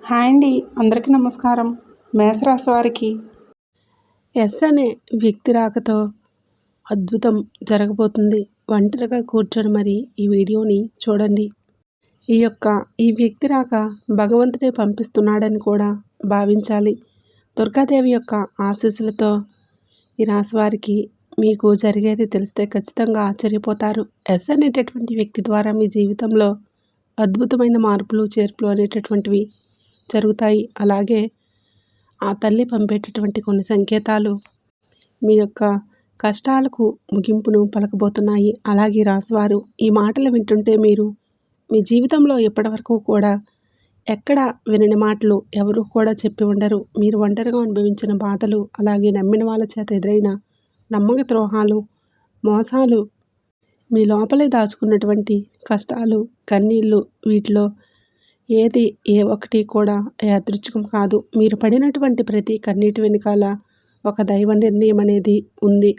Hi అండి, అందరికీ నమస్కారం. మేషరాశి వారికి ఎస్ అనే వ్యక్తి రాకతో అద్భుతం జరగబోతుంది. ఒంటరిగా కూర్చొని మరి ఈ వీడియోని చూడండి. ఈ వ్యక్తి రాక భగవంతుడే పంపిస్తున్నాడని కూడా భావించాలి. దుర్గాదేవి యొక్క ఆశీస్సులతో ఈ రాశి వారికి మీకు జరిగేది తెలిస్తే ఖచ్చితంగా ఆశ్చర్యపోతారు. ఎస్ అనేటటువంటి వ్యక్తి ద్వారా మీ జీవితంలో అద్భుతమైన మార్పులు చేర్పులు అనేటటువంటివి జరుగుతాయి. అలాగే ఆ తల్లి పంపేటటువంటి కొన్ని సంకేతాలు మీ యొక్క కష్టాలకు ముగింపును పలకబోతున్నాయి. అలాగే రాశివారు ఈ మాటలు వింటుంటే మీరు మీ జీవితంలో ఇప్పటివరకు కూడా ఎక్కడ వినని మాటలు ఎవరు కూడా చెప్పి ఉండరు. మీరు ఒంటరిగా అనుభవించిన బాధలు, అలాగే నమ్మిన వాళ్ళ చేత ఎదురైన నమ్మక ద్రోహాలు, మోసాలు, మీ లోపలే దాచుకున్నటువంటి కష్టాలు, కన్నీళ్ళు, వీటిలో ఏ ఒక్కటి కూడా యాదృచ్ఛికం కాదు. మీరు పడినటువంటి ప్రతి కన్నీటి వెనుకాల ఒక దైవ నిర్ణయం అనేది ఉంది.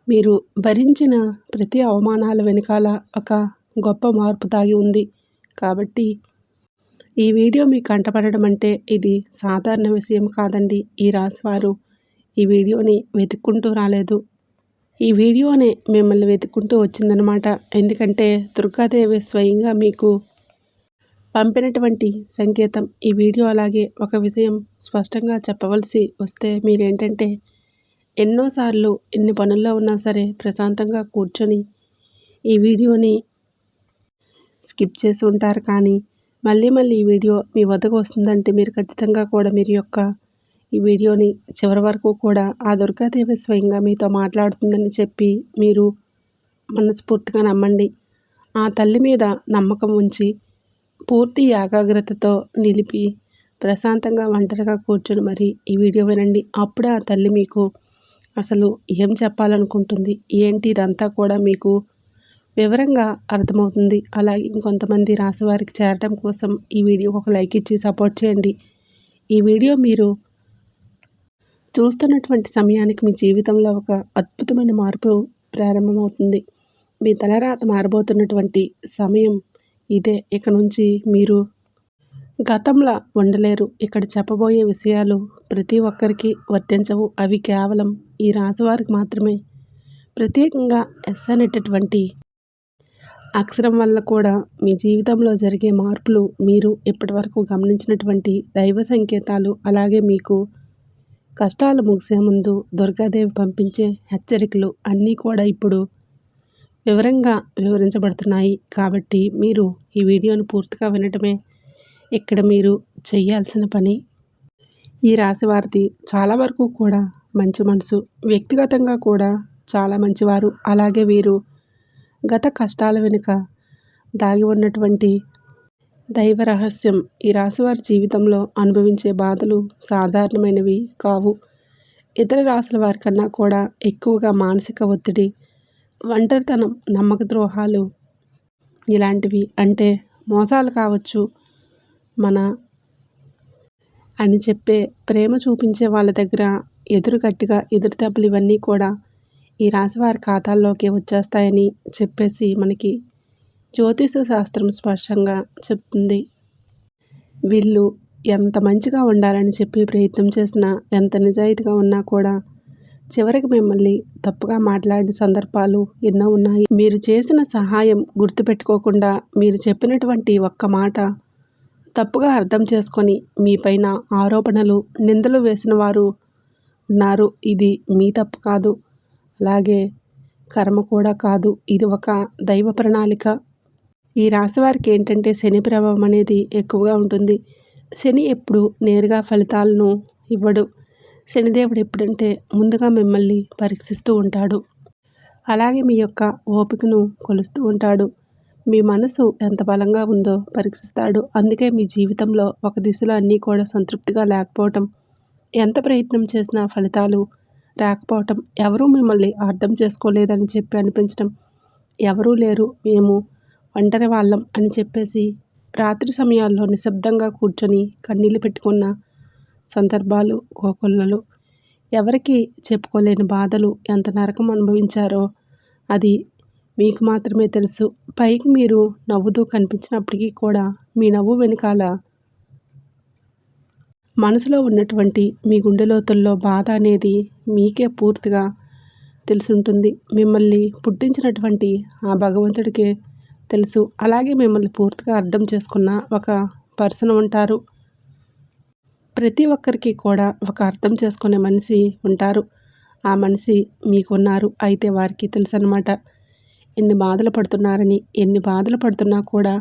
మీరు భరించిన ప్రతి అవమానాల వెనుకాల ఒక గొప్ప మార్పు దాగి ఉంది. కాబట్టి ఈ వీడియో మీకు కంటపడడం అంటే ఇది సాధారణ విషయం కాదండి. ఈ రాశివారు ఈ వీడియోని వెతుక్కుంటూ రాలేదు. ఈ వీడియోనే మిమ్మల్ని వెతుక్కుంటూ వచ్చిందనమాట. ఎందుకంటే దుర్గాదేవి స్వయంగా మీకు పంపినటువంటి సంకేతం ఈ వీడియో. అలాగే ఒక విషయం స్పష్టంగా చెప్పవలసి వస్తే మీరేంటంటే ఎన్నోసార్లు ఎన్ని పనుల్లో ఉన్నా సరే ప్రశాంతంగా కూర్చొని ఈ వీడియోని స్కిప్ చేసి ఉంటారు. కానీ మళ్ళీ ఈ వీడియో మీ వద్దకు వస్తుందంటే మీరు ఖచ్చితంగా కూడా ఈ వీడియోని చివరి వరకు కూడా ఆ దుర్గాదేవి స్వయంగా మీతో మాట్లాడుతుందని చెప్పి మీరు మనస్ఫూర్తిగా నమ్మండి. ఆ తల్లి మీద నమ్మకం ఉంచి పూర్తి ఏకాగ్రతతో నిలిపి ప్రశాంతంగా ఒంటరిగా కూర్చొని మరి ఈ వీడియో వినండి. అప్పుడే ఆ తల్లి మీకు అసలు ఏం చెప్పాలనుకుంటుంది, ఏంటి ఇదంతా కూడా మీకు వివరంగా అర్థమవుతుంది. అలాగే ఇంకొంతమంది రాశివారికి చేరడం కోసం ఈ వీడియోకి ఒక లైక్ ఇచ్చి సపోర్ట్ చేయండి. ఈ వీడియో మీరు చూస్తున్నటువంటి సమయానికి మీ జీవితంలో ఒక అద్భుతమైన మార్పు ప్రారంభమవుతుంది. మీ తలరాత మారబోతున్నటువంటి సమయం ఇదే. ఇక నుంచి మీరు గతంలో ఉండలేరు. ఇక్కడ చెప్పబోయే విషయాలు ప్రతి ఒక్కరికి వర్తించవు. అవి కేవలం ఈ రాశివారికి మాత్రమే. ప్రత్యేకంగా ఎస్ అనేటటువంటి అక్షరం వల్ల కూడా మీ జీవితంలో జరిగే మార్పులు, మీరు ఇప్పటివరకు గమనించినటువంటి దైవ సంకేతాలు, అలాగే మీకు కష్టాలు ముగిసే ముందు దుర్గాదేవి పంపించే హెచ్చరికలు అన్నీ కూడా ఇప్పుడు వివరంగా వివరించబడుతున్నాయి. కాబట్టి మీరు ఈ వీడియోను పూర్తిగా వినటమే ఇక్కడ మీరు చేయాల్సిన పని. ఈ రాశి వారిది చాలా వరకు కూడా మంచి మనసు, వ్యక్తిగతంగా కూడా చాలా మంచివారు. అలాగే వీరు గత కష్టాల వెనుక దాగి ఉన్నటువంటి దైవ రహస్యం. ఈ రాశివారి జీవితంలో అనుభవించే బాధలు సాధారణమైనవి కావు. ఇతర రాశుల వారి కన్నా కూడా ఎక్కువగా మానసిక ఒత్తిడి, ఒంటరితనం, నమ్మక ద్రోహాలు ఇలాంటివి, అంటే మోసాలు కావచ్చు, మన అని చెప్పే ప్రేమ చూపించే వాళ్ళ దగ్గర గట్టిగా ఎదురు దెబ్బలు, ఇవన్నీ కూడా ఈ రాశివారి ఖాతాల్లోకి వచ్చేస్తాయని చెప్పేసి మనకి జ్యోతిష శాస్త్రం స్పష్టంగా చెప్తుంది. వీళ్ళు ఎంత మంచిగా ఉండాలని చెప్పి ప్రయత్నం చేసినా, ఎంత నిజాయితీగా ఉన్నా కూడా చివరికి మిమ్మల్ని తప్పుగా మాట్లాడిన సందర్భాలు ఎన్నో ఉన్నాయి. మీరు చేసిన సహాయం గుర్తుపెట్టుకోకుండా మీరు చెప్పినటువంటి ఒక్క మాట తప్పుగా అర్థం చేసుకొని మీపైన ఆరోపణలు, నిందలు వేసిన వారు ఉన్నారు. ఇది మీ తప్పు కాదు, అలాగే కర్మ కూడా కాదు. ఇది ఒక దైవ ప్రణాళిక. ఈ రాశి వారికి ఏంటంటే శని ప్రభావం అనేది ఎక్కువగా ఉంటుంది. శని ఎప్పుడు నేరుగా ఫలితాలను ఇవ్వడు. శనిదేవుడు ఎప్పుడంటే ముందుగా మిమ్మల్ని పరీక్షిస్తూ ఉంటాడు. అలాగే మీ యొక్క ఓపికను కొలుస్తూ ఉంటాడు. మీ మనసు ఎంత బలంగా ఉందో పరీక్షిస్తాడు. అందుకే మీ జీవితంలో ఒక దిశలో అన్నీ కూడా సంతృప్తిగా లేకపోవటం, ఎంత ప్రయత్నం చేసినా ఫలితాలు రాకపోవటం, ఎవరూ మిమ్మల్ని అర్థం చేసుకోలేదని చెప్పి అనిపించడం, ఎవరూ లేరు, మేము ఒంటరి వాళ్ళం అని చెప్పేసి రాత్రి సమయాల్లో నిశ్శబ్దంగా కూర్చొని కన్నీళ్ళు పెట్టుకున్న సందర్భాలు కోకొల్లలు. ఎవరికి చెప్పుకోలేని బాధలు, ఎంత నరకం అనుభవించారో అది మీకు మాత్రమే తెలుసు. పైకి మీరు నవ్వుతూ కనిపించినప్పటికీ కూడా మీ నవ్వు వెనుకాల మనసులో ఉన్నటువంటి మీ గుండె లోతుల్లో బాధ అనేది మీకే పూర్తిగా తెలుసుంటుంది. మిమ్మల్ని పుట్టించినటువంటి ఆ భగవంతుడికే తెలుసు. అలాగే మిమ్మల్ని పూర్తిగా అర్థం చేసుకున్న ఒక పర్సన్ ఉంటారు. ప్రతి ఒక్కరికి కూడా ఒక అర్థం చేసుకునే మనిషి ఉంటారు. ఆ మనిషి మీకున్నారు. అయితే వారికి తెలుసన్నమాట ఎన్ని బాధలు పడుతున్నారని. ఎన్ని బాధలు పడుతున్నా కూడా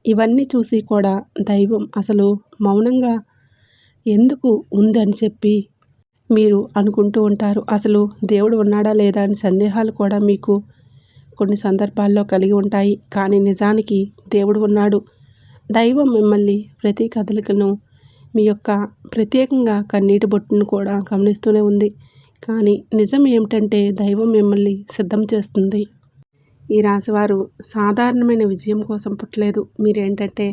ఇవన్నీ చూసి కూడా దైవం అసలు మౌనంగా ఎందుకు ఉంది అని చెప్పి మీరు అనుకుంటూ ఉంటారు. అసలు దేవుడు ఉన్నాడా లేదా అని సందేహాలు కూడా మీకు కొన్ని సందర్భాల్లో కలిగి ఉంటాయి. కానీ నిజానికి దేవుడు ఉన్నాడు. దైవం మిమ్మల్ని ప్రతి కదలికను మీ యొక్క ప్రత్యేకంగా కన్నీటి బొట్టును కూడా గమనిస్తూనే ఉంది. కానీ నిజం ఏమిటంటే దైవం మిమ్మల్ని సిద్ధం చేస్తుంది. ఈ రాశివారు సాధారణమైన విజయం కోసం పుట్టలేదు. మీరేంటంటే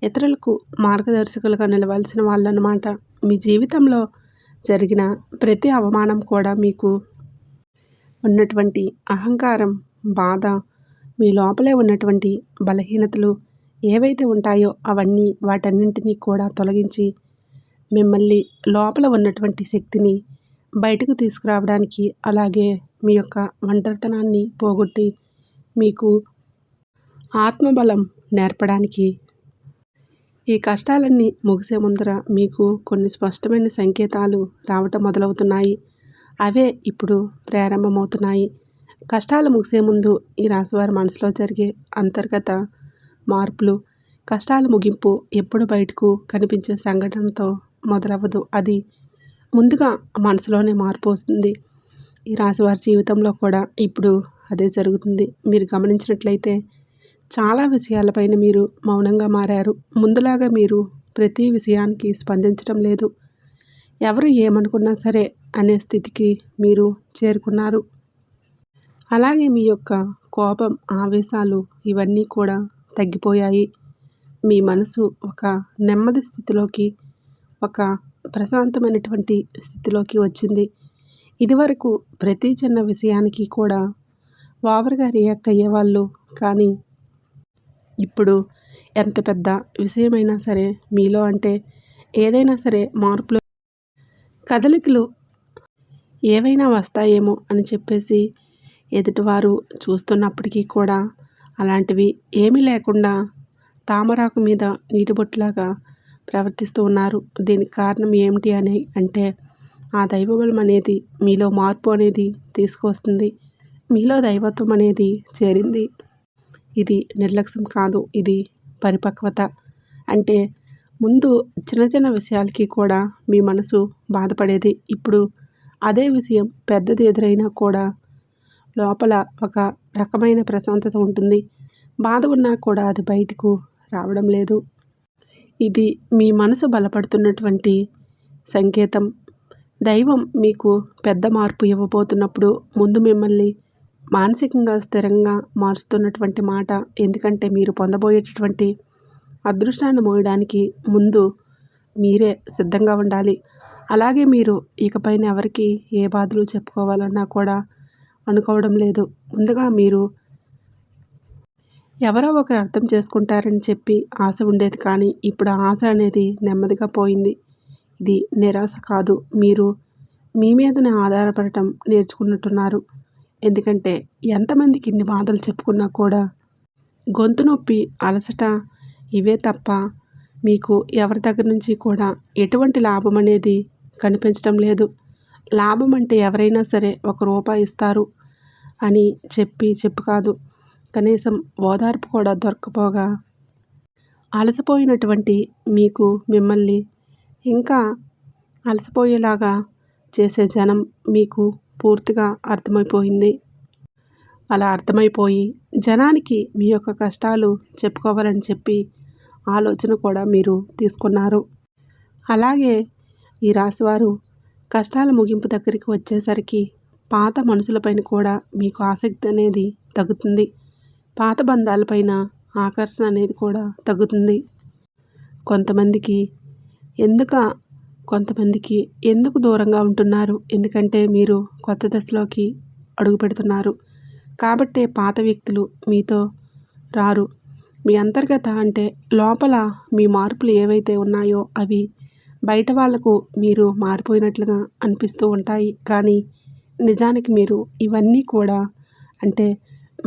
ఇతరులకు మార్గదర్శకులుగా నిలవాల్సిన వాళ్ళన్నమాట. మీ జీవితంలో జరిగిన ప్రతి అవమానం కూడా మీకు ఉన్నటువంటి అహంకారం, బాధ, మీ లోపలే ఉన్నటువంటి బలహీనతలు ఏవైతే ఉంటాయో అవన్నీ వాటన్నింటినీ కూడా తొలగించి మిమ్మల్ని లోపల ఉన్నటువంటి శక్తిని బయటకు తీసుకురావడానికి, అలాగే మీ యొక్క ఒంటరితనాన్ని పోగొట్టి మీకు ఆత్మబలం నేర్పడానికి ఈ కష్టాలన్నీ ముగిసే ముందర మీకు కొన్ని స్పష్టమైన సంకేతాలు రావటం మొదలవుతున్నాయి. అవే ఇప్పుడు ప్రారంభమవుతున్నాయి. కష్టాలు ముగిసే ముందు ఈ రాశివారి మనసులో జరిగే అంతర్గత మార్పులు, కష్టాల ముగింపు ఎప్పుడు బయటకు కనిపించే సంఘటనతో మొదలవ్వదు. అది ముందుగా మనసులోనే మార్పు వస్తుంది. ఈ రాశివారి జీవితంలో కూడా ఇప్పుడు అదే జరుగుతుంది. మీరు గమనించినట్లయితే చాలా విషయాలపైన మీరు మౌనంగా మారారు. ముందులాగా మీరు ప్రతి విషయానికి స్పందించడం లేదు. ఎవరు ఏమనుకున్నా సరే అనే స్థితికి మీరు చేరుకున్నారు. అలాగే మీ యొక్క కోపం, ఆవేశాలు ఇవన్నీ కూడా తగ్గిపోయాయి. మీ మనసు ఒక నెమ్మది స్థితిలోకి, ఒక ప్రశాంతమైనటువంటి స్థితిలోకి వచ్చింది. ఇదివరకు ప్రతి చిన్న విషయానికి కూడా ఓవర్గా రియాక్ట్ అయ్యేవాళ్ళు. కానీ ఇప్పుడు ఎంత పెద్ద విషయమైనా సరే మీలో అంటే ఏదైనా సరే మార్పులు, కదలికలు ఏవైనా వస్తాయేమో అని చెప్పేసి ఎదుటివారు చూస్తున్నప్పటికీ కూడా అలాంటివి ఏమీ లేకుండా తామరాకు మీద నీటిబొట్టులాగా ప్రవర్తిస్తూ ఉన్నారు. దీనికి కారణం ఏమిటి అని అంటే ఆ దైవబలం అనేది మీలో మార్పు అనేది తీసుకొస్తుంది. మీలో దైవత్వం అనేది చేరింది. ఇది నిర్లక్ష్యం కాదు, ఇది పరిపక్వత. అంటే ముందు చిన్న చిన్న విషయాలకి కూడా మీ మనసు బాధపడేది. ఇప్పుడు అదే విషయం పెద్దది ఎదురైనా కూడా లోపల ఒక రకమైన ప్రశాంతత ఉంటుంది. బాధ ఉన్నా కూడా అది బయటకు రావడం లేదు. ఇది మీ మనసు బలపడుతున్నటువంటి సంకేతం. దైవం మీకు పెద్ద మార్పు ఇవ్వబోతున్నప్పుడు ముందు మిమ్మల్ని మానసికంగా స్థిరంగా మారుస్తున్నటువంటి మాట. ఎందుకంటే మీరు పొందబోయేటటువంటి అదృష్టాన్ని మోయడానికి ముందు మీరే సిద్ధంగా ఉండాలి. అలాగే మీరు ఇకపైన ఎవరికి ఏ బాధలు చెప్పుకోవాలన్నా కూడా అనుకోవడం లేదు. ముందుగా మీరు ఎవరో ఒకరు అర్థం చేసుకుంటారని చెప్పి ఆశ ఉండేది. కానీ ఇప్పుడు ఆ ఆశ అనేది నెమ్మదిగా పోయింది. ఇది నిరాశ కాదు, మీరు మీ మీదనే ఆధారపడటం నేర్చుకున్నట్టున్నారు. ఎందుకంటే ఎంతమందికి ఇన్ని బాధలు చెప్పుకున్నా కూడా గొంతు నొప్పి, అలసట ఇవే తప్ప మీకు ఎవరి దగ్గర నుంచి కూడా ఎటువంటి లాభం అనేది కనిపించడం లేదు. లాభం అంటే ఎవరైనా సరే ₹1 ఇస్తారు అని చెప్పు కాదు, కనీసం ఓదార్పు కూడా దొరకపోగా అలసిపోయినటువంటి మీకు మిమ్మల్ని ఇంకా అలసిపోయేలాగా చేసే జనం మీకు పూర్తిగా అర్థమైపోయింది. అలా అర్థమైపోయి జనానికి మీ యొక్క కష్టాలు చెప్పుకోవాలని చెప్పి ఆలోచన కూడా మీరు తీసుకున్నారు. అలాగే ఈ రాశివారు కష్టాల ముగింపు దగ్గరికి వచ్చేసరికి పాత మనుషులపైన కూడా మీకు ఆసక్తి అనేది తగ్గుతుంది. పాత బంధాలపైన ఆకర్షణ అనేది కూడా తగ్గుతుంది. కొంతమందికి ఎందుకు దూరంగా ఉంటున్నారు? ఎందుకంటే మీరు కొత్త దశలోకి అడుగు పెడుతున్నారు. కాబట్టే పాత వ్యక్తులు మీతో రారు. మీ అంతర్గత అంటే లోపల మీ మార్పులు ఏవైతే ఉన్నాయో అవి బయట వాళ్లకు మీరు మారిపోయినట్లుగా అనిపిస్తూ ఉంటాయి. కానీ నిజానికి మీరు ఇవన్నీ కూడా అంటే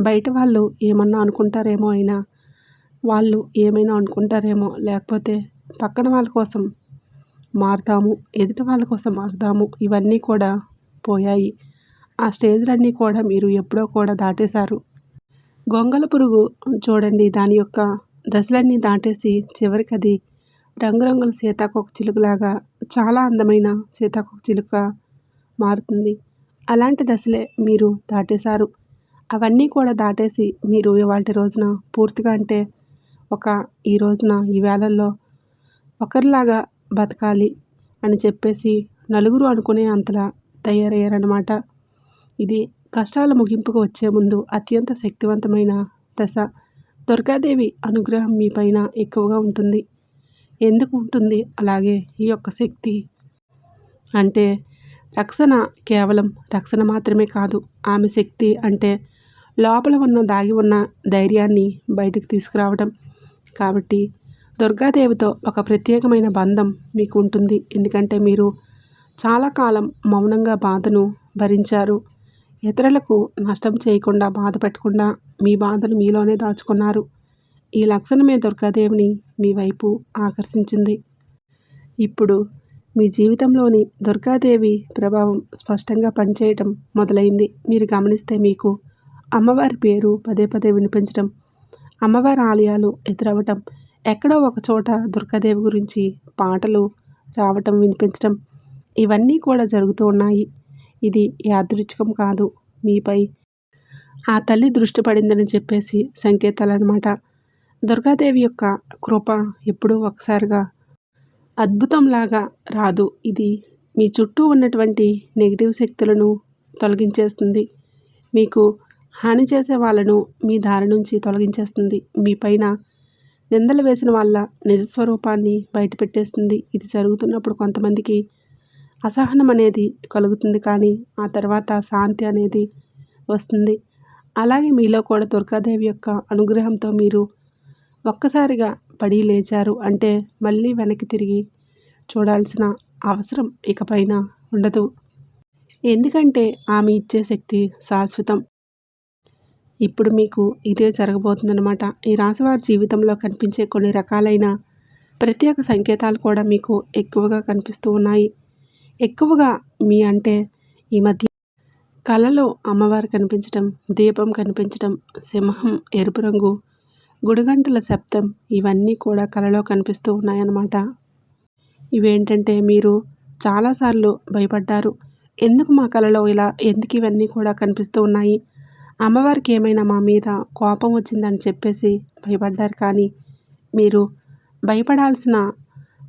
బయట వాళ్ళు ఏమన్నా అనుకుంటారేమో అయినా, వాళ్ళు ఏమైనా అనుకుంటారేమో, లేకపోతే పక్కన వాళ్ళ కోసం మారుతాము, ఎదుటి వాళ్ళ కోసం మారుతాము, ఇవన్నీ కూడా పోయాయి. ఆ స్టేజ్లన్నీ కూడా మీరు ఎప్పుడో కూడా దాటేశారు. గొంగళ పురుగు చూడండి, దాని యొక్క దశలన్నీ దాటేసి చివరికి అది రంగురంగుల సీతాకోక చిలుకలాగా చాలా అందమైన సీతాకోక చిలుక మారుతుంది. అలాంటి దశలే మీరు దాటేశారు. అవన్నీ కూడా దాటేసి మీరు ఇవాల్టి రోజున పూర్తిగా అంటే ఈ రోజున ఈ వేళల్లో ఒకరిలాగా బతకాలి అని చెప్పేసి నలుగురు అనుకునే అంతలా తయారయ్యారన్నమాట. ఇది కష్టాల ముగింపుకు వచ్చే ముందు అత్యంత శక్తివంతమైన దశ. దుర్గాదేవి అనుగ్రహం మీ పైన ఎక్కువగా ఉంటుంది. ఎందుకు ఉంటుంది అలాగే ఈ యొక్క శక్తి అంటే రక్షణ, కేవలం రక్షణ మాత్రమే కాదు. ఆమె శక్తి అంటే లోపల దాగి ఉన్న ధైర్యాన్ని బయటకు తీసుకురావడం. కాబట్టి దుర్గాదేవితో ఒక ప్రత్యేకమైన బంధం మీకు ఉంటుంది. ఎందుకంటే మీరు చాలా కాలం మౌనంగా బాధను భరించారు. ఇతరులకు నష్టం చేయకుండా, బాధ పెట్టకుండా మీ బాధను మీలోనే దాచుకున్నారు. ఈ లక్షణమే దుర్గాదేవిని మీ వైపు ఆకర్షించింది. ఇప్పుడు మీ జీవితంలోని దుర్గాదేవి ప్రభావం స్పష్టంగా పనిచేయటం మొదలైంది. మీరు గమనిస్తే మీకు అమ్మవారి పేరు పదే పదే వినిపించడం, అమ్మవారి ఆలయాలు ఎదురవ్వటం, ఎక్కడో ఒక చోట దుర్గాదేవి గురించి పాటలు రావటం, వినిపించడం, ఇవన్నీ కూడా జరుగుతూ ఉన్నాయి. ఇది యాదృచ్ఛికం కాదు. మీపై ఆ తల్లి దృష్టి పడిందని చెప్పేసి సంకేతాలన్నమాట. దుర్గాదేవి యొక్క కృప ఎప్పుడూ ఒకసారిగా అద్భుతంలాగా రాదు. ఇది మీ చుట్టూ ఉన్నటువంటి నెగిటివ్ శక్తులను తొలగించేస్తుంది. మీకు హాని చేసే వాళ్ళను మీ దారి నుంచి తొలగించేస్తుంది. మీ పైన నిందలు వేసిన వాళ్ళ నిజస్వరూపాన్ని బయటపెట్టేస్తుంది. ఇది జరుగుతున్నప్పుడు కొంతమందికి అసహనం అనేది కలుగుతుంది, కానీ ఆ తర్వాత శాంతి అనేది వస్తుంది. అలాగే మీలో కూడా దుర్గాదేవి యొక్క అనుగ్రహంతో మీరు ఒక్కసారిగా పడి లేచారు అంటే మళ్ళీ వెనక్కి తిరిగి చూడాల్సిన అవసరం ఇకపైన ఉండదు. ఎందుకంటే ఆమె ఇచ్చే శక్తి శాశ్వతం. ఇప్పుడు మీకు ఇదే జరగబోతుందన్నమాట. ఈ రాశివారి జీవితంలో కనిపించే కొన్ని రకాలైన ప్రత్యేక సంకేతాలు కూడా మీకు ఎక్కువగా కనిపిస్తూ ఉన్నాయి. ఎక్కువగా అంటే ఈ మధ్య కలలో అమ్మవారు కనిపించడం, దీపం కనిపించడం, సింహం ఎరుపు రంగు, గుడిగంటల శబ్దం, ఇవన్నీ కూడా కలలో కనిపిస్తూ ఉన్నాయన్నమాట. ఇవేంటంటే మీరు చాలాసార్లు భయపడ్డారు. ఎందుకు మా కలలో ఇలా, ఎందుకు ఇవన్నీ కూడా కనిపిస్తూ ఉన్నాయి, అమ్మవారికి ఏమైనా మా మీద కోపం వచ్చిందని చెప్పేసి భయపడ్డారు. కానీ మీరు భయపడాల్సిన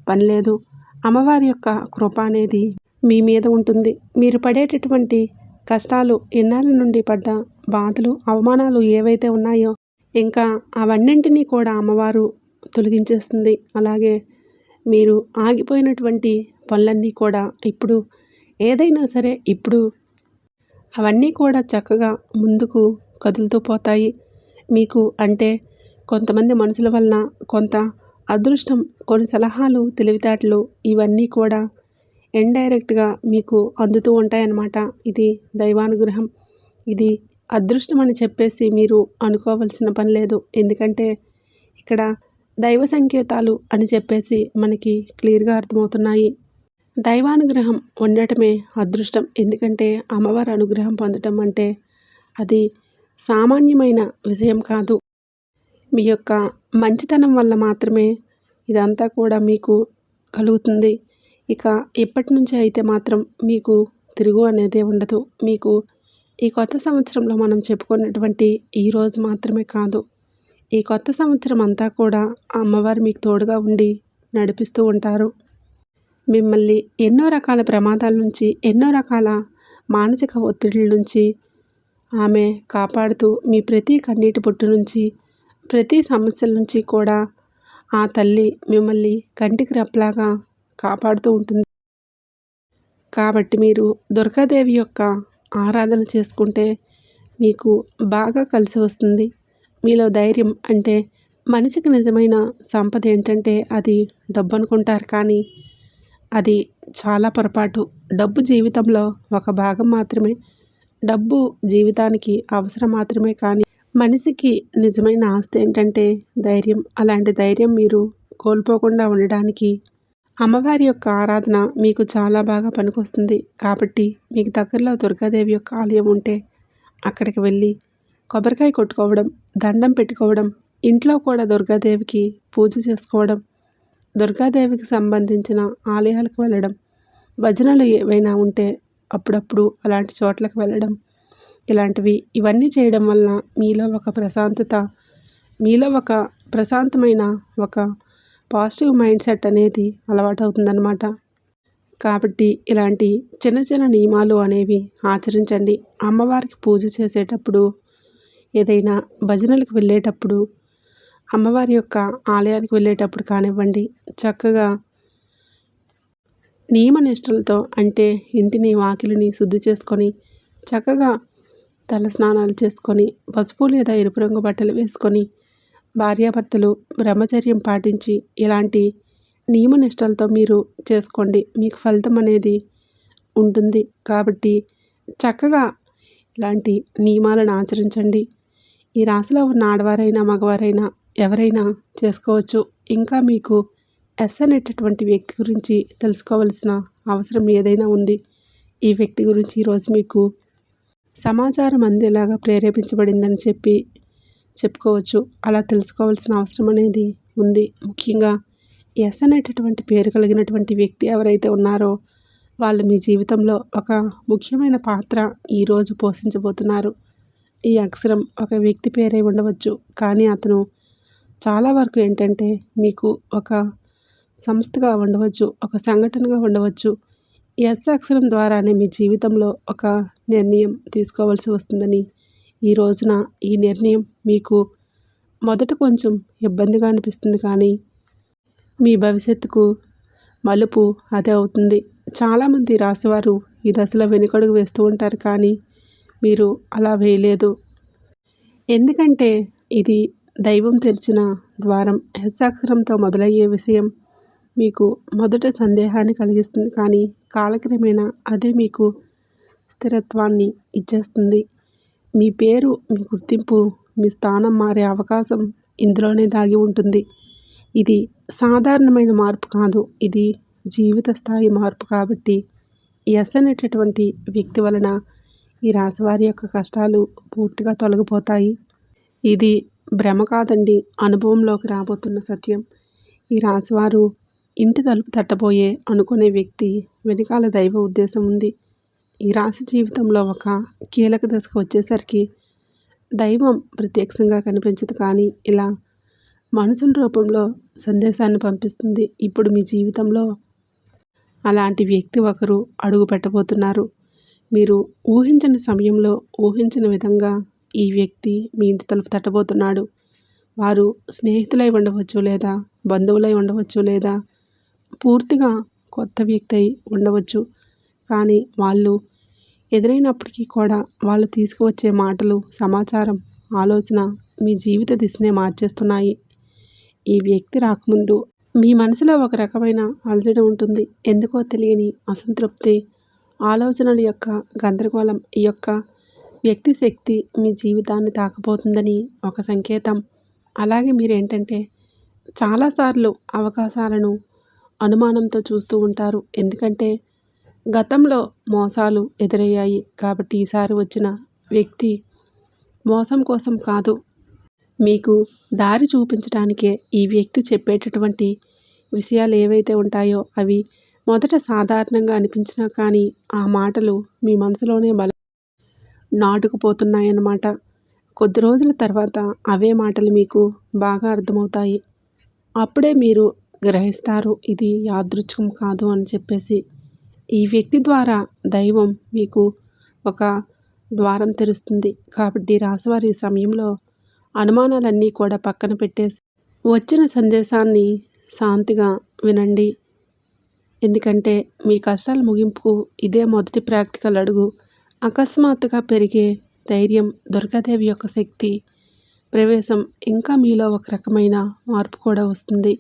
పని లేదు. అమ్మవారి యొక్క కృప అనేది మీ మీద ఉంటుంది. మీరు పడేటటువంటి కష్టాలు, ఎన్నాళ్ళ నుండి పడ్డ బాధలు, అవమానాలు ఏవైతే ఉన్నాయో ఇంకా అవన్నింటినీ కూడా అమ్మవారు తొలగించేస్తుంది. అలాగే మీరు ఆగిపోయినటువంటి పనులన్నీ కూడా ఇప్పుడు ఏదైనా సరే ఇప్పుడు అవన్నీ కూడా చక్కగా ముందుకు కదులుతూ పోతాయి. మీకు అంటే కొంతమంది మనుషుల వలన కొంత అదృష్టం, కొన్ని సలహాలు, తెలివితేటలు, ఇవన్నీ కూడా ఇండైరెక్ట్గా మీకు అందుతూ ఉంటాయన్నమాట. ఇది దైవానుగ్రహం. ఇది అదృష్టం అని చెప్పేసి మీరు అనుకోవాల్సిన పని లేదు. ఎందుకంటే ఇక్కడ దైవ సంకేతాలు అని చెప్పేసి మనకి క్లియర్గా అర్థమవుతున్నాయి. దైవానుగ్రహం ఉండటమే అదృష్టం. ఎందుకంటే అమ్మవారి అనుగ్రహం పొందటం అంటే అది సామాన్యమైన విషయం కాదు. మీ యొక్క మంచితనం వల్ల మాత్రమే ఇదంతా కూడా మీకు కలుగుతుంది. ఇక ఇప్పటి నుంచి అయితే మాత్రం మీకు తిరుగు అనేదే ఉండదు. మీకు ఈ కొత్త సంవత్సరంలో మనం చెప్పుకున్నటువంటి ఈ రోజు మాత్రమే కాదు, ఈ కొత్త సంవత్సరం అంతా కూడా అమ్మవారు మీకు తోడుగా ఉండి నడిపిస్తూ ఉంటారు. మిమ్మల్ని ఎన్నో రకాల ప్రమాదాల నుంచి, ఎన్నో రకాల మానసిక ఒత్తిడిల నుంచి ఆమె కాపాడుతూ, మీ ప్రతి కన్నీటి పొట్టు నుంచి, ప్రతి సమస్యల నుంచి కూడా ఆ తల్లి మిమ్మల్ని కంటికి రెప్పలాగా కాపాడుతూ ఉంటుంది. కాబట్టి మీరు దుర్గాదేవి యొక్క ఆరాధన చేసుకుంటే మీకు బాగా కలిసి వస్తుంది. మీలో ధైర్యం అంటే మనిషికి నిజమైన సంపద ఏంటంటే అది డబ్బు అనుకుంటారు. కానీ అది చాలా పొరపాటు. డబ్బు జీవితంలో ఒక భాగం మాత్రమే. డబ్బు జీవితానికి అవసరం మాత్రమే, కానీ మనిషికి నిజమైన ఆస్తి ఏంటంటే ధైర్యం. అలాంటి ధైర్యం మీరు కోల్పోకుండా ఉండడానికి అమ్మవారి యొక్క ఆరాధన మీకు చాలా బాగా పనికొస్తుంది. కాబట్టి మీకు దగ్గరలో దుర్గాదేవి యొక్క ఆలయం ఉంటే అక్కడికి వెళ్ళి కొబ్బరికాయ కొట్టుకోవడం, దండం పెట్టుకోవడం, ఇంట్లో కూడా దుర్గాదేవికి పూజ చేసుకోవడం, దుర్గాదేవికి సంబంధించిన ఆలయాలకు వెళ్ళడం, భజనలు ఏవైనా ఉంటే అప్పుడప్పుడు అలాంటి చోట్లకు వెళ్ళడం, ఇవన్నీ చేయడం వలన మీలో ఒక ప్రశాంతత, మీలో ఒక ప్రశాంతమైన ఒక పాజిటివ్ మైండ్ సెట్ అనేది అలవాటవుతుందన్నమాట. కాబట్టి ఇలాంటి చిన్న చిన్న నియమాలు అనేవి ఆచరించండి. అమ్మవారికి పూజ చేసేటప్పుడు, ఏదైనా భజనలకు వెళ్ళేటప్పుడు, అమ్మవారి యొక్క ఆలయానికి వెళ్ళేటప్పుడు కానివ్వండి, చక్కగా నియమనిష్టలతో, అంటే ఇంటిని వాకిలిని శుద్ధి చేసుకొని చక్కగా తల స్నానాలు చేసుకొని పసుపు లేదా ఎరుపు రంగు బట్టలు వేసుకొని భార్యాభర్తలు బ్రహ్మచర్యం పాటించి ఇలాంటి నియమనిష్టలతో మీరు చేసుకోండి. మీకు ఫలితం అనేది ఉంటుంది. కాబట్టి చక్కగా ఇలాంటి నియమాలను ఆచరించండి. ఈ రాశిలో ఉన్న ఆడవారైనా మగవారైనా ఎవరైనా చేసుకోవచ్చు. ఇంకా మీకు ఎస్ అనేటటువంటి వ్యక్తి గురించి తెలుసుకోవాల్సిన అవసరం ఏదైనా ఉంది, ఈ వ్యక్తి గురించి ఈరోజు మీకు సమాచారం అందేలాగా ప్రేరేపించబడిందని చెప్పుకోవచ్చు. అలా తెలుసుకోవాల్సిన అవసరం అనేది ఉంది. ముఖ్యంగా ఎస్ అనేటటువంటి పేరు కలిగినటువంటి వ్యక్తి ఎవరైతే ఉన్నారో వాళ్ళు మీ జీవితంలో ఒక ముఖ్యమైన పాత్ర ఈరోజు పోషించబోతున్నారు. ఈ అక్షరం ఒక వ్యక్తి పేరే ఉండవచ్చు, కానీ అతను చాలా వరకు ఏంటంటే మీకు ఒక సంస్థగా ఉండవచ్చు, ఒక సంఘటనగా ఉండవచ్చు. ఎస్ అక్షరం ద్వారానే మీ జీవితంలో ఒక నిర్ణయం తీసుకోవాల్సి వస్తుందని, ఈ రోజున ఈ నిర్ణయం మీకు మొదట కొంచెం ఇబ్బందిగా అనిపిస్తుంది, కానీ మీ భవిష్యత్తుకు మలుపు అదే అవుతుంది. చాలామంది రాశివారు ఈ దశలో వెనుకడుగు వేస్తూ ఉంటారు, కానీ మీరు అలా వేయలేదు. ఎందుకంటే ఇది దైవం తెరిచిన ద్వారం. ఎస్ అక్షరంతో మొదలయ్యే విషయం మీకు మొదట సందేహాన్ని కలిగిస్తుంది, కానీ కాలక్రమేణా అదే మీకు స్థిరత్వాన్ని ఇచ్చేస్తుంది. మీ పేరు, మీ గుర్తింపు, మీ స్థానం మారే అవకాశం ఇందులోనే దాగి ఉంటుంది. ఇది సాధారణమైన మార్పు కాదు, ఇది జీవిత స్థాయి మార్పు. కాబట్టి ఎస్ అనేటటువంటి వ్యక్తి వలన ఈ రాశివారి యొక్క కష్టాలు పూర్తిగా తొలగిపోతాయి. ఇది భ్రమ కాదండి, అనుభవంలోకి రాబోతున్న సత్యం. ఈ రాశివారు ఇంటి తలుపు తట్టబోయే అనుకునే వ్యక్తి వెనకాల దైవ ఉద్దేశం ఉంది. ఈ రాశి జీవితంలో ఒక కీలక దశకు వచ్చేసరికి దైవం ప్రత్యక్షంగా కనిపించదు, కానీ ఇలా మనుషుల రూపంలో సందేశాన్ని పంపిస్తుంది. ఇప్పుడు మీ జీవితంలో అలాంటి వ్యక్తి ఒకరు అడుగు పెట్టబోతున్నారు. మీరు ఊహించని సమయంలో, ఊహించిన విధంగా ఈ వ్యక్తి మీ ఇంటి తలుపు తట్టబోతున్నాడు. వారు స్నేహితులై ఉండవచ్చు, లేదా బంధువులై ఉండవచ్చు, లేదా పూర్తిగా కొత్త వ్యక్తి అయి ఉండవచ్చు. కానీ వాళ్ళు ఎదురైనప్పటికీ కూడా వాళ్ళు తీసుకువచ్చే మాటలు, సమాచారం, ఆలోచన మీ జీవిత దిశనే మార్చేస్తున్నాయి. ఈ వ్యక్తి రాకముందు మీ మనసులో ఒక రకమైన అలజడి ఉంటుంది. ఎందుకో తెలియని అసంతృప్తి, ఆలోచనల యొక్క గందరగోళం. ఈ యొక్క వ్యక్తి శక్తి మీ జీవితాన్ని తాకబోతుందని ఒక సంకేతం. అలాగే మీరేంటంటే చాలాసార్లు అవకాశాలను అనుమానంతో చూస్తూ ఉంటారు. ఎందుకంటే గతంలో మోసాలు ఎదురయ్యాయి. కాబట్టి ఈసారి వచ్చిన వ్యక్తి మోసం కోసం కాదు, మీకు దారి చూపించడానికే ఈ వ్యక్తి చెప్పేటటువంటి విషయాలు ఏవైతే ఉంటాయో అవి మొదట సాధారణంగా అనిపించినా, కానీ ఆ మాటలు మీ మనసులోనే నాటుకుపోతున్నాయన్నమాట. కొద్ది రోజుల తర్వాత అవే మాటలు మీకు బాగా అర్థమవుతాయి. అప్పుడే మీరు గ్రహిస్తారు ఇది యాదృచ్ఛికం కాదు అని చెప్పేసి. ఈ వ్యక్తి ద్వారా దైవం మీకు ఒక ద్వారం తెరుస్తుంది. కాబట్టి రాశివారి సమయంలో అనుమానాలన్నీ కూడా పక్కన పెట్టేసి వచ్చిన సందేశాన్ని శాంతిగా వినండి. ఎందుకంటే మీ కష్టాల ముగింపుకు ఇదే మొదటి ప్రాక్టికల్ అడుగు. అకస్మాత్తుగా పెరిగే ధైర్యం, దుర్గాదేవి యొక్క శక్తి ప్రవేశం, ఇంకా మీలో ఒక రకమైన మార్పు కూడా వస్తుంది.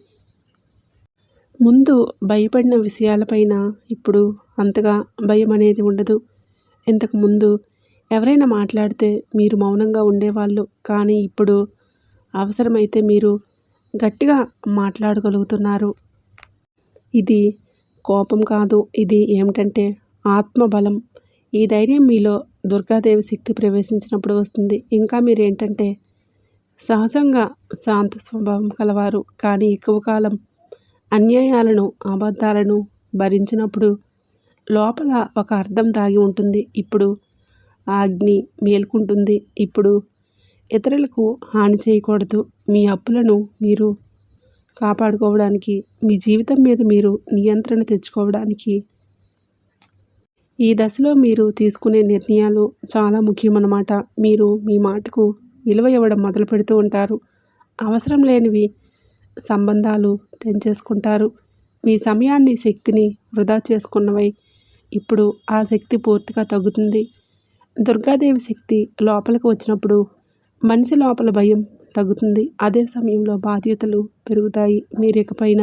ముందు భయపడిన విషయాలపైన ఇప్పుడు అంతగా భయం అనేది ఉండదు. ఇంతకుముందు ఎవరైనా మాట్లాడితే మీరు మౌనంగా ఉండేవాళ్ళు. కానీ ఇప్పుడు అవసరమైతే మీరు గట్టిగా మాట్లాడగలుగుతున్నారు. ఇది కోపం కాదు. ఇది ఏమిటంటే ఆత్మబలం. ఈ ధైర్యం మీలో దుర్గాదేవి శక్తి ప్రవేశించినప్పుడు వస్తుంది. ఇంకా మీరేంటంటే సహజంగా శాంత స్వభావం కలవారు. కానీ ఎక్కువ కాలం అన్యాయాలను, అబద్ధాలను భరించినప్పుడు లోపల ఒక అర్థం దాగి ఉంటుంది. ఇప్పుడు ఆ అగ్ని మేల్కుంటుంది. ఇప్పుడు ఇతరులకు హాని చేయకూడదు. మీ హక్కులను మీరు కాపాడుకోవడానికి, మీ జీవితం మీద మీరు నియంత్రణ తెచ్చుకోవడానికి ఈ దశలో మీరు తీసుకునే నిర్ణయాలు చాలా ముఖ్యమన్నమాట. మీరు మీ మాటకు విలువ ఇవ్వడం మొదలు పెడుతూ ఉంటారు. అవసరం లేనివి సంబంధాలు తెంచేసుకుంటారు. మీ సమయాన్ని, శక్తిని వృధా చేసుకున్నవై ఇప్పుడు ఆ శక్తి పూర్తిగా తగ్గుతుంది. దుర్గాదేవి శక్తి లోపలికి వచ్చినప్పుడు మనిషి లోపల భయం తగ్గుతుంది. అదే సమయంలో బాధ్యతలు పెరుగుతాయి. మీరు ఇకపైన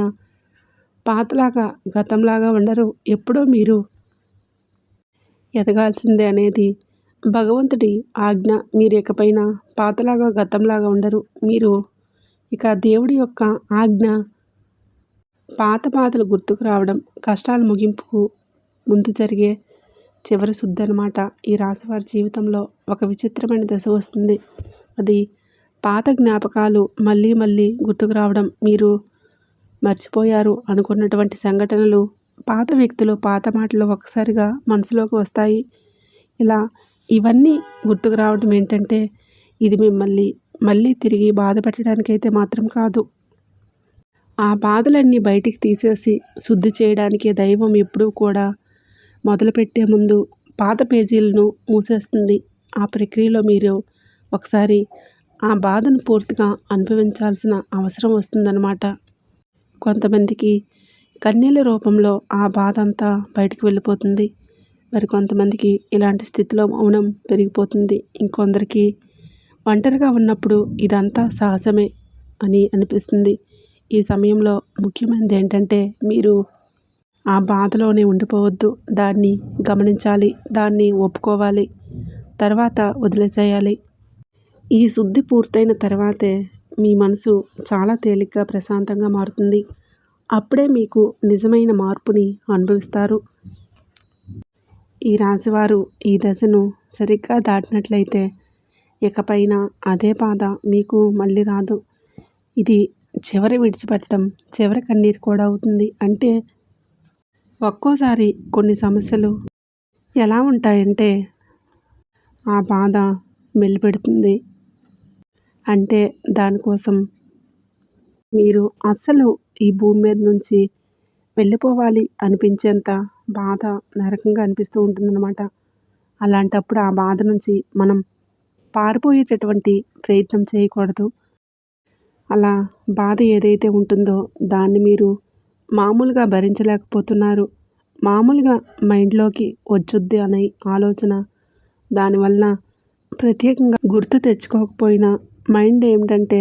పాతలాగా, గతంలాగా ఉండరు. ఎప్పుడో మీరు ఎదగాల్సిందే అనేది భగవంతుడి ఆజ్ఞ. మీరు ఇకపైన పాతలాగా, గతంలాగా ఉండరు. మీరు ఇక దేవుడి యొక్క ఆజ్ఞ. పాత బాధలు గుర్తుకు రావడం కష్టాల ముగింపుకు ముందు జరిగే చివరి శుద్ధి అన్నమాట. ఈ రాశివారి జీవితంలో ఒక విచిత్రమైన దశ వస్తుంది. అది పాత జ్ఞాపకాలు మళ్ళీ మళ్ళీ గుర్తుకు రావడం. మీరు మర్చిపోయారు అనుకున్నటువంటి సంఘటనలు, పాత వ్యక్తులు, పాత మాటలు ఒక్కసారిగా మనసులోకి వస్తాయి. ఇలా ఇవన్నీ గుర్తుకు రావడం ఏంటంటే ఇది మిమ్మల్ని మళ్ళీ తిరిగి బాధ పెట్టడానికైతే మాత్రం కాదు. ఆ బాధలన్నీ బయటికి తీసేసి శుద్ధి చేయడానికే దైవం ఎప్పుడూ కూడా మొదలుపెట్టే ముందు పాత పేజీలను మూసేస్తుంది. ఆ ప్రక్రియలో మీరు ఒకసారి ఆ బాధను పూర్తిగా అనుభవించాల్సిన అవసరం వస్తుందన్నమాట. కొంతమందికి కన్నీళ్ళ రూపంలో ఆ బాధ అంతా బయటకు వెళ్ళిపోతుంది. మరి కొంతమందికి ఇలాంటి స్థితిలో మౌనం పెరిగిపోతుంది. ఇంకొందరికి ఒంటరిగా ఉన్నప్పుడు ఇదంతా సహజమే అని అనిపిస్తుంది. ఈ సమయంలో ముఖ్యమైనది ఏంటంటే మీరు ఆ బాధలోనే ఉండిపోవద్దు. దాన్ని గమనించాలి, దాన్ని ఒప్పుకోవాలి, తర్వాత వదిలేసేయాలి. ఈ శుద్ధి పూర్తయిన తర్వాతే మీ మనసు చాలా తేలిగ్గా, ప్రశాంతంగా మారుతుంది. అప్పుడే మీకు నిజమైన మార్పుని అనుభవిస్తారు. ఈ రాశివారు ఈ దశను సరిగ్గా దాటినట్లయితే ఇకపైన అదే బాధ మీకు మళ్ళీ రాదు. ఇది చివరి విడిచిపెట్టడం, చివరి కన్నీరు కూడా అవుతుంది. అంటే ఒక్కోసారి కొన్ని సమస్యలు ఎలా ఉంటాయంటే ఆ బాధ మెల్లిపెడుతుంది. అంటే దానికోసం మీరు అస్సలు ఈ భూమి మీద నుంచి వెళ్ళిపోవాలి అనిపించేంత బాధ నరకంగా అనిపిస్తూ ఉంటుందన్నమాట. అలాంటప్పుడు ఆ బాధ నుంచి మనం పారిపోయేటటువంటి ప్రయత్నం చేయకూడదు. అలా బాధ ఏదైతే ఉంటుందో దాన్ని మీరు మామూలుగా భరించలేకపోతున్నారు. మామూలుగా మైండ్లోకి వచ్చుద్ది అనే ఆలోచన, దానివల్ల ప్రత్యేకంగా గుర్తు తెచ్చుకోకపోయినా మైండ్ ఏమిటంటే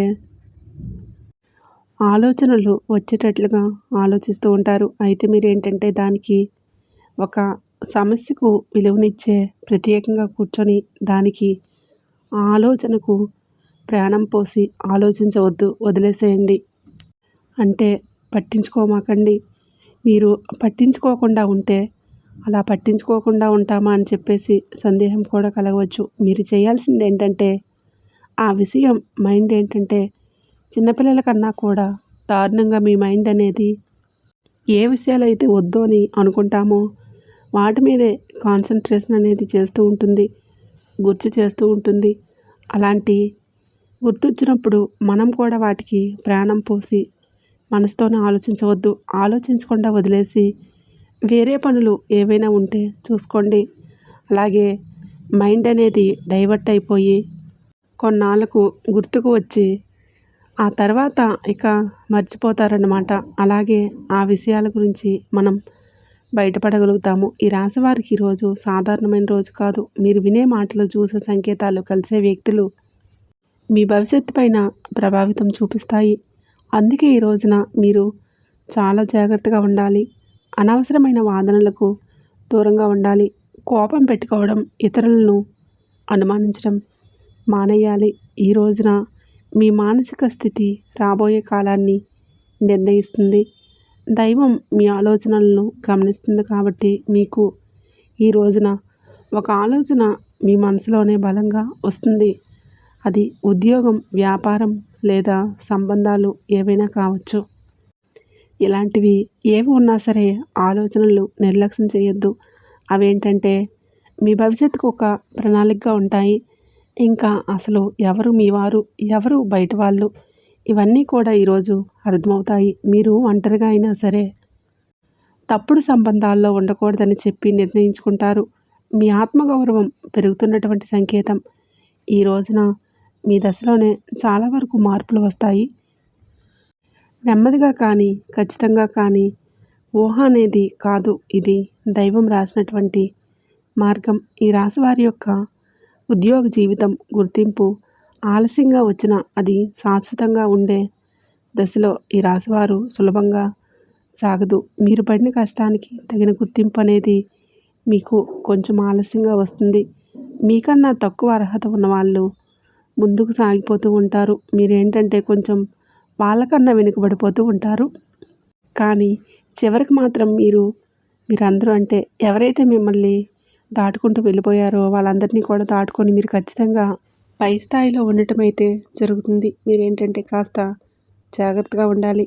ఆలోచనలు వచ్చేటట్లుగా ఆలోచిస్తూ ఉంటారు. అయితే మీరేంటంటే దానికి ఒక సమస్యకు విలువనిచ్చే ప్రత్యేకంగా కూర్చొని దానికి ఆ ఆలోచనకు ప్రాణం పోసి ఆలోచించవద్దు, వదిలేసేయండి. అంటే పట్టించుకోమాకండి. మీరు పట్టించుకోకుండా ఉంటే అలా పట్టించుకోకుండా ఉంటామా అని చెప్పేసి సందేహం కూడా కలగవచ్చు. మీరు చేయాల్సింది ఏంటంటే ఆ విషయం మైండ్ ఏంటంటే చిన్నపిల్లల కన్నా కూడా దారుణంగా మీ మైండ్ అనేది ఏ విషయాలైతే వద్దు అని అనుకుంటామో వాటి మీదే కాన్సన్ట్రేషన్ అనేది చేస్తూ ఉంటుంది, గుర్తు చేస్తూ ఉంటుంది. అలాంటి గుర్తొచ్చినప్పుడు మనం కూడా వాటికి ప్రాణం పోసి మనసుతోనే ఆలోచించవద్దు. ఆలోచించకుండా వదిలేసి వేరే పనులు ఏవైనా ఉంటే చూసుకోండి. అలాగే మైండ్ అనేది డైవర్ట్ అయిపోయి కొన్నాళ్ళకు గుర్తుకు వచ్చి ఆ తర్వాత ఇక మర్చిపోతారన్నమాట. అలాగే ఆ విషయాల గురించి మనం బయటపడగలుగుతాము. ఈ రాశివారికి ఈరోజు సాధారణమైన రోజు కాదు. మీరు వినే మాటలు, చూసే సంకేతాలు, కలిసే వ్యక్తులు మీ భవిష్యత్తు పైన ప్రభావితం చూపిస్తాయి. అందుకే ఈ రోజున మీరు చాలా జాగ్రత్తగా ఉండాలి. అనవసరమైన వాదనలకు దూరంగా ఉండాలి. కోపం పెట్టుకోవడం, ఇతరులను అనుమానించడం మానేయాలి. ఈ రోజున మీ మానసిక స్థితి రాబోయే కాలాన్ని నిర్ణయిస్తుంది. దైవం మీ ఆలోచనలను గమనిస్తుంది కాబట్టి మీకు ఈ రోజున ఒక ఆలోచన మీ మనసులోనే బలంగా వస్తుంది. అది ఉద్యోగం, వ్యాపారం లేదా సంబంధాలు ఏవైనా కావచ్చు. ఇలాంటివి ఏవి ఉన్నా సరే ఆలోచనలు నిర్లక్ష్యం చేయొద్దు. అవేంటంటే మీ భవిష్యత్తుకు ఒక ప్రణాళికగా ఉంటాయి. ఇంకా అసలు ఎవరు మీ వారు, ఎవరు బయట వాళ్ళు, ఇవన్నీ కూడా ఈరోజు అర్థమవుతాయి. మీరు ఒంటరిగా అయినా సరే తప్పుడు సంబంధాల్లో ఉండకూడదని చెప్పి నిర్ణయించుకుంటారు. మీ ఆత్మగౌరవం పెరుగుతున్నటువంటి సంకేతం. ఈ రోజున మీ దశలోనే చాలా వరకు మార్పులు వస్తాయి. నెమ్మదిగా కానీ ఖచ్చితంగా కానీ ఊహ అనేది కాదు, ఇది దైవం రాసినటువంటి మార్గం. ఈ రాశి వారి యొక్క ఉద్యోగ జీవితం గుర్తింపు ఆలస్యంగా వచ్చినా అది శాశ్వతంగా ఉండే దశలో ఈ రాశివారు సులభంగా సాగదు. మీరు పడిన కష్టానికి తగిన గుర్తింపు అనేది మీకు కొంచెం ఆలస్యంగా వస్తుంది. మీకన్నా తక్కువ అర్హత ఉన్నవాళ్ళు ముందుకు సాగిపోతూ ఉంటారు. మీరేంటంటే కొంచెం వాళ్ళకన్నా వెనుకబడిపోతూ ఉంటారు. కానీ చివరికి మాత్రం మీరందరూ అంటే ఎవరైతే మిమ్మల్ని దాటుకుంటూ వెళ్ళిపోయారో వాళ్ళందరినీ కూడా దాటుకొని మీరు ఖచ్చితంగా పై స్థాయిలో ఉండటం అయితే జరుగుతుంది. మీరేంటంటే కాస్త జాగ్రత్తగా ఉండాలి.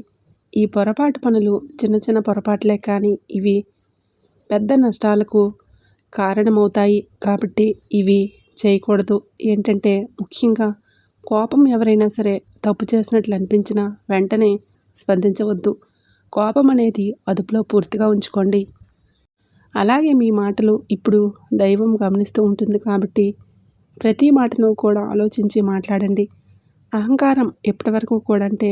ఈ పొరపాటు పనులు చిన్న చిన్న పొరపాట్లే కానీ ఇవి పెద్ద నష్టాలకు కారణమవుతాయి. కాబట్టి ఇవి చేయకూడదు. ఏంటంటే ముఖ్యంగా కోపం, ఎవరైనా సరే తప్పు చేసినట్లు అనిపించినా వెంటనే స్పందించవద్దు. కోపం అనేది అదుపులో పూర్తిగా ఉంచుకోండి. అలాగే మీ మాటలు ఇప్పుడు దైవం గమనిస్తూ ఉంటుంది కాబట్టి ప్రతి మాటను కూడా ఆలోచించి మాట్లాడండి. అహంకారం ఎప్పటి వరకు కూడా అంటే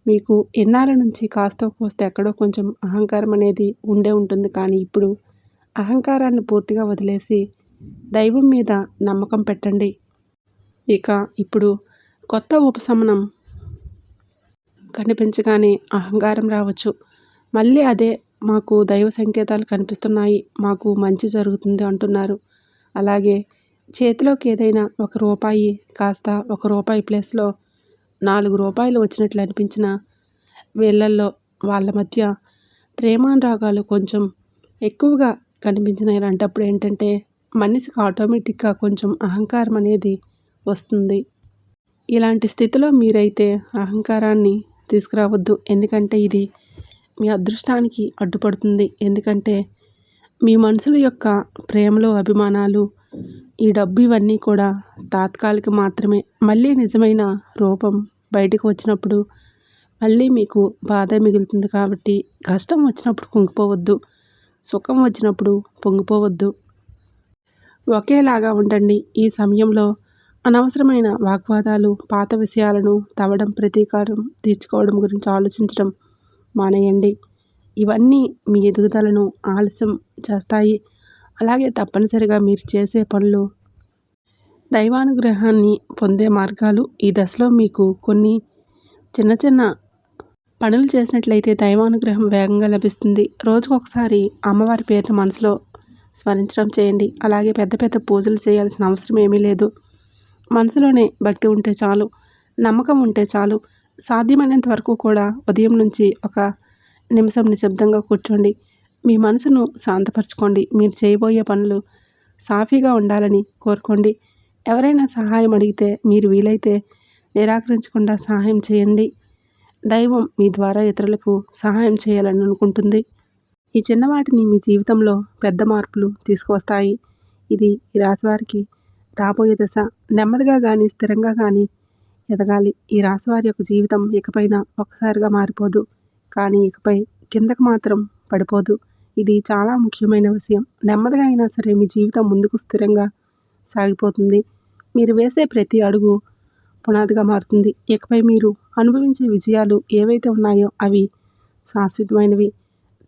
మీకు ఎన్నాళ్ళ నుంచి కాస్త కోస్త ఎక్కడో కొంచెం అహంకారం అనేది ఉండే ఉంటుంది. కానీ ఇప్పుడు అహంకారాన్ని పూర్తిగా వదిలేసి దైవం మీద నమ్మకం పెట్టండి. ఇక ఇప్పుడు కొత్త ఉపశమనం కనిపించగానే అహంకారం రావచ్చు. మళ్ళీ అదే మాకు దైవ సంకేతాలు కనిపిస్తున్నాయి, మాకు మంచి జరుగుతుంది అంటున్నారు. అలాగే చేతిలోకి ఏదైనా ₹1 కాస్త ₹1 ప్లేస్లో ₹4 వచ్చినట్లు అనిపించిన వీళ్ళల్లో వాళ్ళ మధ్య ప్రేమానురాగాలు కొంచెం ఎక్కువగా కనిపించిన ఇలాంటప్పుడు ఏంటంటే మనిషికి ఆటోమేటిక్గా కొంచెం అహంకారం అనేది వస్తుంది. ఇలాంటి స్థితిలో మీరైతే అహంకారాన్ని తీసుకురావద్దు. ఎందుకంటే ఇది మీ అదృష్టానికి అడ్డుపడుతుంది. ఎందుకంటే మీ మనుషుల యొక్క ప్రేమలు, అభిమానాలు, ఈ డబ్బు ఇవన్నీ కూడా తాత్కాలిక మాత్రమే. మళ్ళీ నిజమైన రూపం బయటకు వచ్చినప్పుడు మళ్ళీ మీకు బాధ మిగులుతుంది. కాబట్టి కష్టం వచ్చినప్పుడు కుంగిపోవద్దు, సుఖం వచ్చినప్పుడు పొంగిపోవద్దు. ఒకేలాగా ఉండండి. ఈ సమయంలో అనవసరమైన వాగ్వాదాలు, పాత విషయాలను తవ్వడం, ప్రతీకారం తీర్చుకోవడం గురించి ఆలోచించడం మానేయండి. ఇవన్నీ మీ ఎదుగుదలను ఆలస్యం చేస్తాయి. అలాగే తప్పనిసరిగా మీరు చేసే పనులు దైవానుగ్రహాన్ని పొందే మార్గాలు. ఈ దశలో మీకు కొన్ని చిన్న చిన్న పనులు చేసినట్లయితే దైవానుగ్రహం వేగంగా లభిస్తుంది. రోజుకొకసారి అమ్మవారి పేరును మనసులో స్మరించడం చేయండి. అలాగే పెద్ద పెద్ద పూజలు చేయాల్సిన అవసరం ఏమీ లేదు. మనసులోనే భక్తి ఉంటే చాలు, నమ్మకం ఉంటే చాలు. సాధ్యమైనంత వరకు కూడా ఉదయం నుంచి ఒక నిమిషం నిశ్శబ్దంగా కూర్చోండి. మీ మనసును శాంతపరచుకోండి. మీరు చేయబోయే పనులు సాఫీగా ఉండాలని కోరుకోండి. ఎవరైనా సహాయం అడిగితే మీరు వీలైతే నిరాకరించకుండా సహాయం చేయండి. దైవం మీ ద్వారా ఇతరులకు సహాయం చేయాలని అనుకుంటుంది. ఈ చిన్నవాటిని మీ జీవితంలో పెద్ద మార్పులు తీసుకువస్తాయి. ఇది ఈ రాశివారికి రాబోయే దశ. నెమ్మదిగా కానీ స్థిరంగా కానీ ఎదగాలి. ఈ రాశివారి యొక్క జీవితం ఇకపైన ఒక్కసారిగా మారిపోదు, కానీ ఇకపై కిందకు మాత్రం పడిపోదు. ఇది చాలా ముఖ్యమైన విషయం. నెమ్మదిగా అయినా సరే మీ జీవితం ముందుకు స్థిరంగా సాగిపోతుంది. మీరు వేసే ప్రతి అడుగు పునాదిగా మారుతుంది. ఇకపై మీరు అనుభవించే విజయాలు ఏవైతే ఉన్నాయో అవి శాశ్వతమైనవి,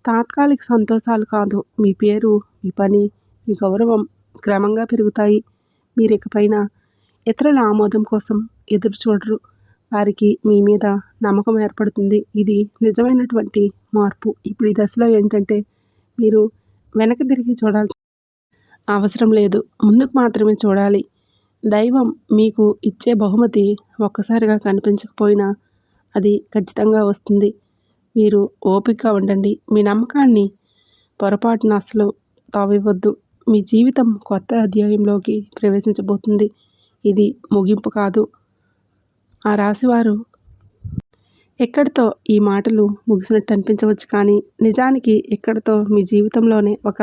తాత్కాలిక సంతోషాలు కాదు. మీ పేరు, మీ పని, మీ గౌరవం క్రమంగా పెరుగుతాయి. మీరు ఇకపైన ఇతరుల ఆమోదం కోసం ఎదురు చూడరు. వారికి మీ మీద నమ్మకం ఏర్పడుతుంది. ఇది నిజమైనటువంటి మార్పు. ఇప్పుడు ఈ దశలో ఏంటంటే మీరు వెనక్కి తిరిగి చూడాల్సిన అవసరం లేదు. ముందుకు మాత్రమే చూడాలి. దైవం మీకు ఇచ్చే బహుమతి ఒక్కసారిగా కనిపించకపోయినా అది ఖచ్చితంగా వస్తుంది. మీరు ఓపికగా ఉండండి. మీ నమ్మకాన్ని పొరపాటున అసలు తావివ్వద్దు. మీ జీవితం కొత్త అధ్యాయంలోకి ప్రవేశించబోతుంది. ఇది ముగింపు కాదు. ఆ రాశివారు ఎక్కడితో ఈ మాటలు ముగిసినట్టు అనిపించవచ్చు, కానీ నిజానికి ఎక్కడితో మీ జీవితంలోనే ఒక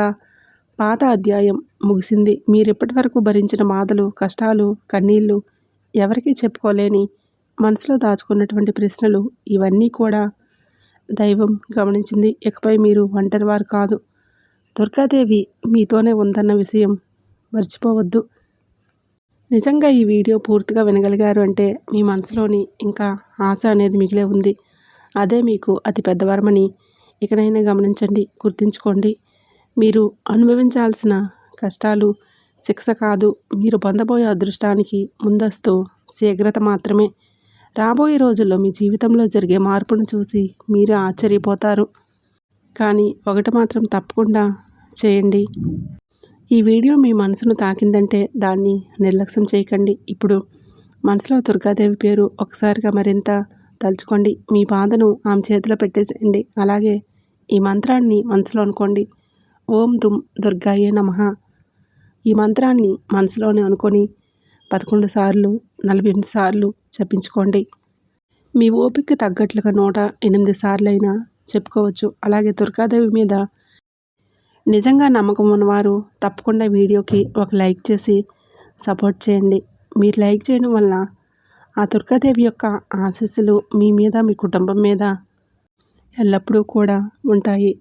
పాత అధ్యాయం ముగిసింది. మీరు ఇప్పటివరకు భరించిన బాధలు, కష్టాలు, కన్నీళ్ళు, ఎవరికీ చెప్పుకోలేని మనసులో దాచుకున్నటువంటి ప్రశ్నలు, ఇవన్నీ కూడా దైవం గమనించింది. ఇకపై మీరు ఒంటరివారు కాదు. దుర్గాదేవి మీతోనే ఉందన్న విషయం మర్చిపోవద్దు. నిజంగా ఈ వీడియో పూర్తిగా వినగలిగారు అంటే మీ మనసులోని ఇంకా ఆశ అనేది మిగిలే ఉంది. అదే మీకు అతి పెద్ద వరమని ఇకనైనా గమనించండి, గుర్తుంచుకోండి. మీరు అనుభవించాల్సిన కష్టాలు శిక్ష కాదు, మీరు పొందబోయే అదృష్టానికి ముందస్తు శీఘ్రత మాత్రమే. రాబోయే రోజుల్లో మీ జీవితంలో జరిగే మార్పును చూసి మీరు ఆశ్చర్యపోతారు. కానీ ఒకటి మాత్రం తప్పకుండా చేయండి. ఈ వీడియో మీ మనసును తాకిందంటే దాన్ని నిర్లక్ష్యం చేయకండి. ఇప్పుడు మనసులో దుర్గాదేవి పేరు ఒకసారిగా మరింత తలుచుకోండి. మీ బాధను ఆమె చేతిలో పెట్టేసేయండి. అలాగే ఈ మంత్రాన్ని మనసులో అనుకోండి. ఓం దుమ్ దుర్గాయే నమః. ఈ మంత్రాన్ని మనసులోనే అనుకొని 11 సార్లు 48 సార్లు జపించుకోండి. మీ ఓపిక తగ్గట్లుగా 108 సార్లైనా చెప్పుకోవచ్చు. అలాగే దుర్గాదేవి మీద నిజంగా నమ్మకం ఉన్నవారు తప్పకుండా వీడియోకి ఒక లైక్ చేసి సపోర్ట్ చేయండి. మీరు లైక్ చేయడం వల్ల ఆ దుర్గాదేవి యొక్క ఆశీస్సులు మీ మీద, మీ కుటుంబం మీద ఎల్లప్పుడూ కూడా ఉంటాయి.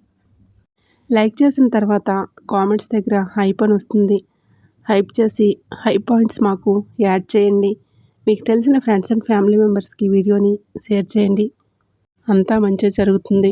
లైక్ చేసిన తర్వాత కామెంట్స్ దగ్గర హైప్ అని వస్తుంది. హైప్ చేసి హై పాయింట్స్ మాకు యాడ్ చేయండి. మీకు తెలిసిన ఫ్రెండ్స్ అండ్ ఫ్యామిలీ మెంబర్స్కి వీడియోని షేర్ చేయండి. అంతా మంచి జరుగుతుంది.